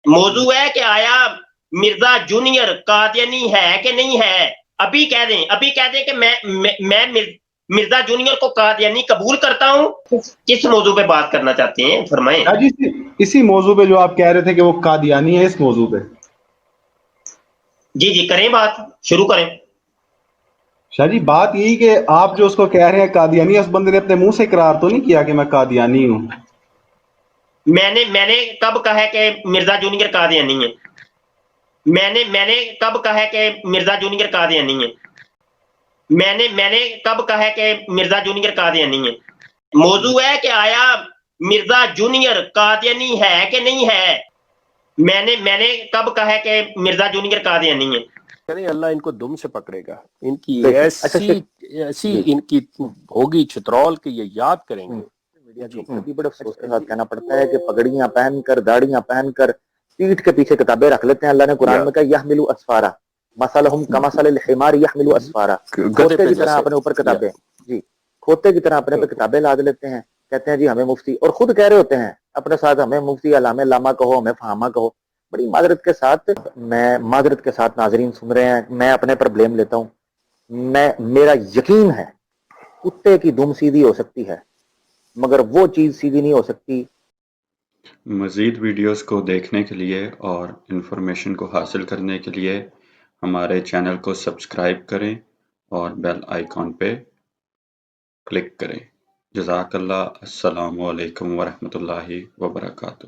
موضوع ہے کہ آیا مرزا جونیئر قادیانی ہے کہ نہیں ہے؟ ابھی کہہ دیں کہ میں مرزا جونیئر کو قادیانی قبول کرتا ہوں. کس موضوع پہ بات کرنا چاہتے ہیں فرمائیں. شاہ جی اسی موضوع پہ جو آپ کہہ رہے تھے کہ وہ قادیانی ہے، اس موضوع پہ جی کریں، بات شروع کریں. شاہ جی بات یہی کہ آپ جو اس کو کہہ رہے ہیں قادیانی ہے، اس بندے نے اپنے منہ سے اقرار تو نہیں کیا کہ میں قادیانی ہوں. میں نے کب کہا ہے کہ مرزا جونیئر قادیانی ہے؟ میں نے کب کہا ہے کہ مرزا جونیئر قادیانی ہے؟ میں نے کب کہا ہے کہ مرزا جونیئر قادیانی ہے؟ موضوع ہے کہ آیا مرزا جونیئر قادیانی ہے کہ نہیں ہے؟ میں نے کب کہا ہے کہ مرزا جونیئر قادیانی ہے؟ اللہ ان کو دم سے پکڑے گا. ان کی ایسی ان کی ہوگی چترول کہ یہ یاد کریں گے. کبھی بڑے افسوس کے ساتھ کہنا پڑتا ہے کہ پگڑیاں پہن کر، داڑیاں پہن کر، پیٹھ کے پیچھے کتابیں رکھ لیتے ہیں. اللہ نے قرآن میں کہا یحملوا اسفارا مثلہم کمثل الحمار یحمل اسفارا، کھوتے کی طرح اپنے اوپر کتابیں، جی کھوتے کی طرح اپنے پہ کتابیں لاد لیتے ہیں. کہتے ہیں جی ہمیں مفتی، اور خود کہہ رہے ہوتے ہیں اپنے ساتھ ہمیں مفتی علامہ لاما کہو، ہمیں فہامہ کہو. بڑی معذرت کے ساتھ ناظرین سن رہے ہیں، میں اپنے پر بلیم لیتا ہوں. میرا یقین ہے کتے کی دم سیدھی ہو سکتی ہے مگر وہ چیز سیدھی نہیں ہو سکتی. مزید ویڈیوز کو دیکھنے کے لیے اور انفارمیشن کو حاصل کرنے کے لیے ہمارے چینل کو سبسکرائب کریں اور بیل آئیکن پہ کلک کریں. جزاک اللہ. السلام علیکم ورحمۃ اللہ وبرکاتہ.